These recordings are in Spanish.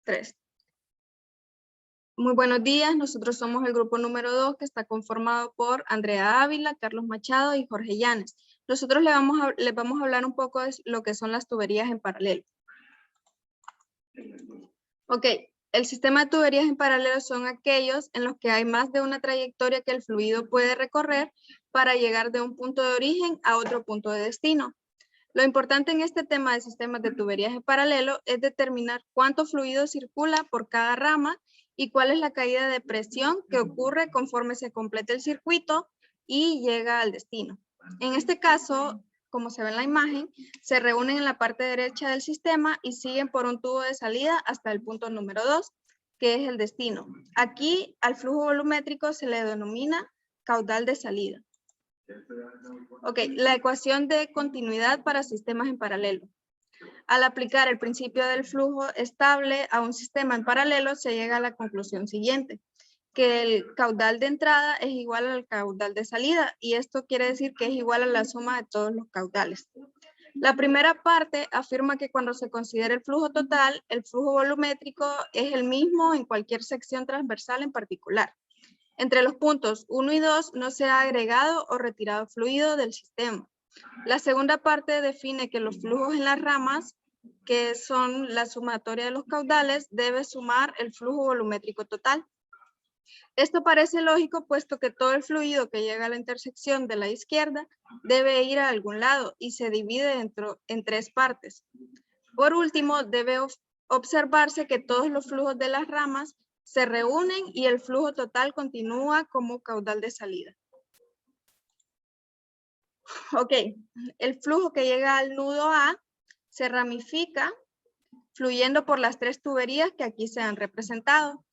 3. Muy buenos días, nosotros somos el grupo número 2 que está conformado por Andrea Ávila, Carlos Machado y Jorge Llanes. Nosotros les vamos a hablar un poco de lo que son las tuberías en paralelo. Ok, el sistema de tuberías en paralelo son aquellos en los que hay más de una trayectoria que el fluido puede recorrer para llegar de un punto de origen a otro punto de destino. Lo importante en este tema de sistemas de tuberías en paralelo es determinar cuánto fluido circula por cada rama y cuál es la caída de presión que ocurre conforme se complete el circuito y llega al destino. En este caso, como se ve en la imagen, se reúnen en la parte derecha del sistema y siguen por un tubo de salida hasta el punto número 2, que es el destino. Aquí al flujo volumétrico se le denomina caudal de salida. Ok, la ecuación de continuidad para sistemas en paralelo. Al aplicar el principio del flujo estable a un sistema en paralelo, se llega a la conclusión siguiente, que el caudal de entrada es igual al caudal de salida, y esto quiere decir que es igual a la suma de todos los caudales. La primera parte afirma que cuando se considera el flujo total, el flujo volumétrico es el mismo en cualquier sección transversal en particular. Entre los puntos 1 y 2 no se ha agregado o retirado fluido del sistema. La segunda parte define que los flujos en las ramas, que son la sumatoria de los caudales, debe sumar el flujo volumétrico total. Esto parece lógico, puesto que todo el fluido que llega a la intersección de la izquierda debe ir a algún lado y se divide en 3 partes. Por último, debe observarse que todos los flujos de las ramas se reúnen y el flujo total continúa como caudal de salida. Ok, el flujo que llega al nudo A se ramifica fluyendo por las 3 tuberías que aquí se han representado.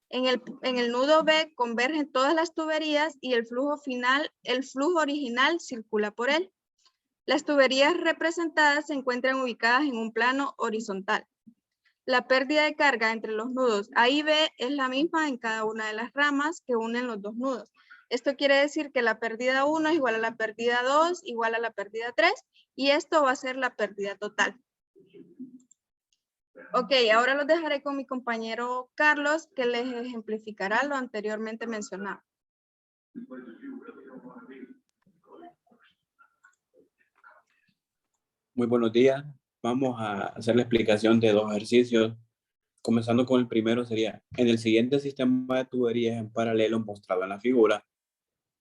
En el nudo B convergen todas las tuberías y el flujo original circula por él. Las tuberías representadas se encuentran ubicadas en un plano horizontal. La pérdida de carga entre los nudos A y B es la misma en cada una de las ramas que unen los 2 nudos. Esto quiere decir que la pérdida 1 es igual a la pérdida 2, igual a la pérdida 3, y esto va a ser la pérdida total. Ok, ahora los dejaré con mi compañero Carlos, que les ejemplificará lo anteriormente mencionado. Muy buenos días. Vamos a hacer la explicación de 2 ejercicios. Comenzando con el primero sería, en el siguiente sistema de tuberías en paralelo mostrado en la figura,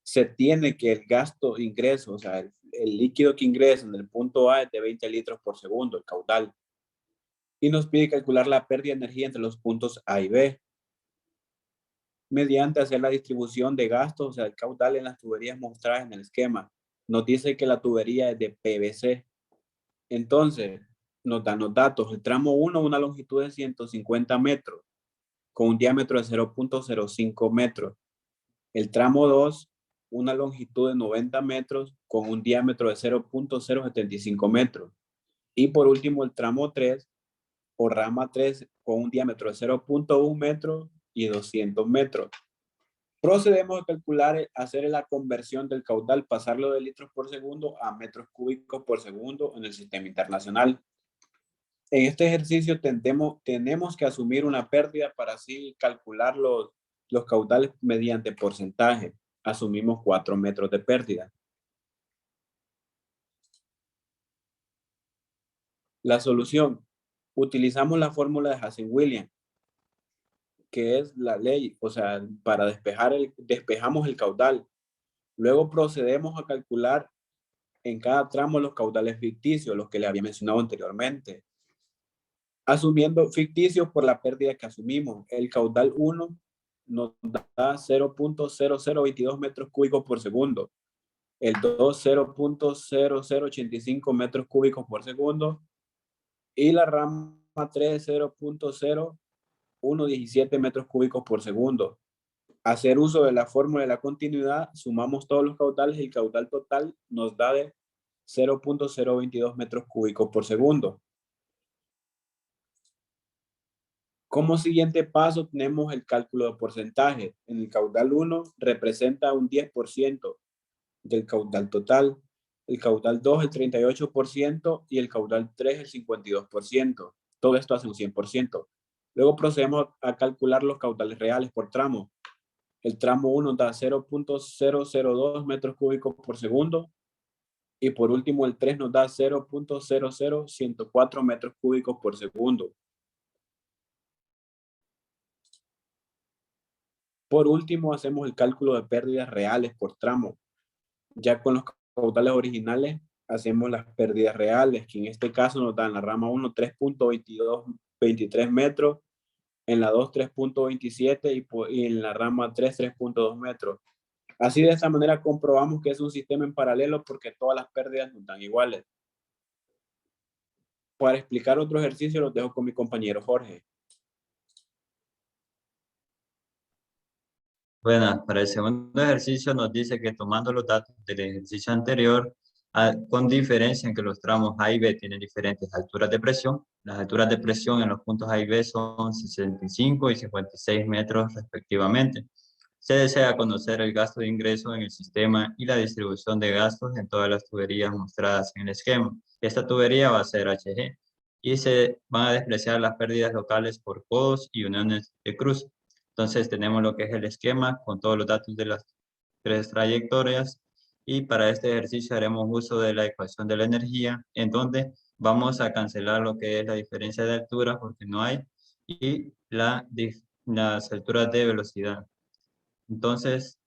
se tiene que el gasto ingreso, o sea, el líquido que ingresa en el punto A es de 20 litros por segundo, el caudal. Y nos pide calcular la pérdida de energía entre los puntos A y B, mediante hacer la distribución de gastos, o sea, el caudal en las tuberías mostradas en el esquema. Nos dice que la tubería es de PVC. Entonces, nos dan los datos. El tramo 1, una longitud de 150 metros, con un diámetro de 0.05 metros. El tramo 2, una longitud de 90 metros, con un diámetro de 0.075 metros. Y por último, el tramo 3, o rama 3, con un diámetro de 0.1 metros y 200 metros. Procedemos a calcular, hacer la conversión del caudal, pasarlo de litros por segundo a metros cúbicos por segundo en el sistema internacional. En este ejercicio tenemos que asumir una pérdida para así calcular los caudales mediante porcentaje. Asumimos 4 metros de pérdida. La solución. Utilizamos la fórmula de Hazen-Williams, que es la ley, o sea, para despejamos el caudal. Luego procedemos a calcular en cada tramo los caudales ficticios, los que le había mencionado anteriormente. Asumiendo ficticios por la pérdida que asumimos. El caudal 1 nos da 0.0022 metros cúbicos por segundo. El 2, 0.0085 metros cúbicos por segundo. Y la rama 3, 0.0117 metros cúbicos por segundo. Hacer uso de la fórmula de la continuidad, sumamos todos los caudales y el caudal total nos da de 0.022 metros cúbicos por segundo. Como siguiente paso tenemos el cálculo de porcentaje. En el caudal 1 representa un 10% del caudal total, el caudal 2 el 38% y el caudal 3 el 52%. Todo esto hace un 100%. Luego procedemos a calcular los caudales reales por tramo. El tramo 1 da 0.002 metros cúbicos por segundo. Y por último, el 3 nos da 0.00104 metros cúbicos por segundo. Por último, hacemos el cálculo de pérdidas reales por tramo. Ya con los caudales originales, hacemos las pérdidas reales, que en este caso nos dan la rama 1 3.23 metros, en la 2 3.27 y en la rama 3 3.2 metros. Así de esta manera comprobamos que es un sistema en paralelo porque todas las pérdidas nos dan iguales. Para explicar otro ejercicio los dejo con mi compañero Jorge. Bueno, para el segundo ejercicio nos dice que tomando los datos del ejercicio anterior, con diferencia en que los tramos A y B tienen diferentes alturas de presión, las alturas de presión en los puntos A y B son 65 y 56 metros respectivamente. Se desea conocer el gasto de ingreso en el sistema y la distribución de gastos en todas las tuberías mostradas en el esquema. Esta tubería va a ser HG y se van a despreciar las pérdidas locales por codos y uniones de cruz. Entonces tenemos lo que es el esquema con todos los datos de las tres trayectorias y para este ejercicio haremos uso de la ecuación de la energía en donde vamos a cancelar lo que es la diferencia de altura porque no hay y las alturas de velocidad. Entonces,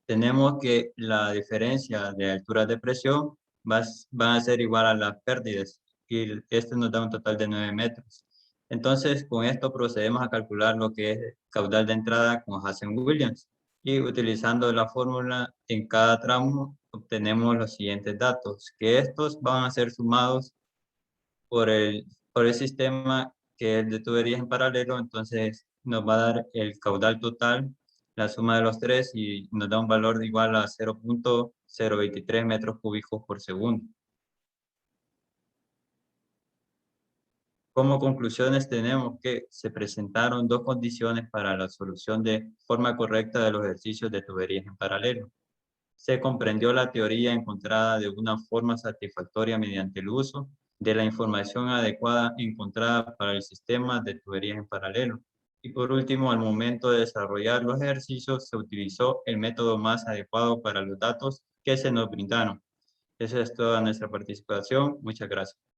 tenemos que la diferencia de alturas de presión van a ser igual a las pérdidas y este nos da un total de 9 metros. Entonces, con esto procedemos a calcular lo que es caudal de entrada con Hazen-Williams y utilizando la fórmula en cada tramo obtenemos los siguientes datos, que estos van a ser sumados por el sistema que es de tuberías en paralelo, entonces nos va a dar el caudal total, la suma de los tres y nos da un valor igual a 0.023 metros cúbicos por segundo. Como conclusiones tenemos que se presentaron dos condiciones para la solución de forma correcta de los ejercicios de tuberías en paralelo. Se comprendió la teoría encontrada de una forma satisfactoria mediante el uso de la información adecuada encontrada para el sistema de tuberías en paralelo. Y por último, al momento de desarrollar los ejercicios, se utilizó el método más adecuado para los datos que se nos brindaron. Esa es toda nuestra participación. Muchas gracias.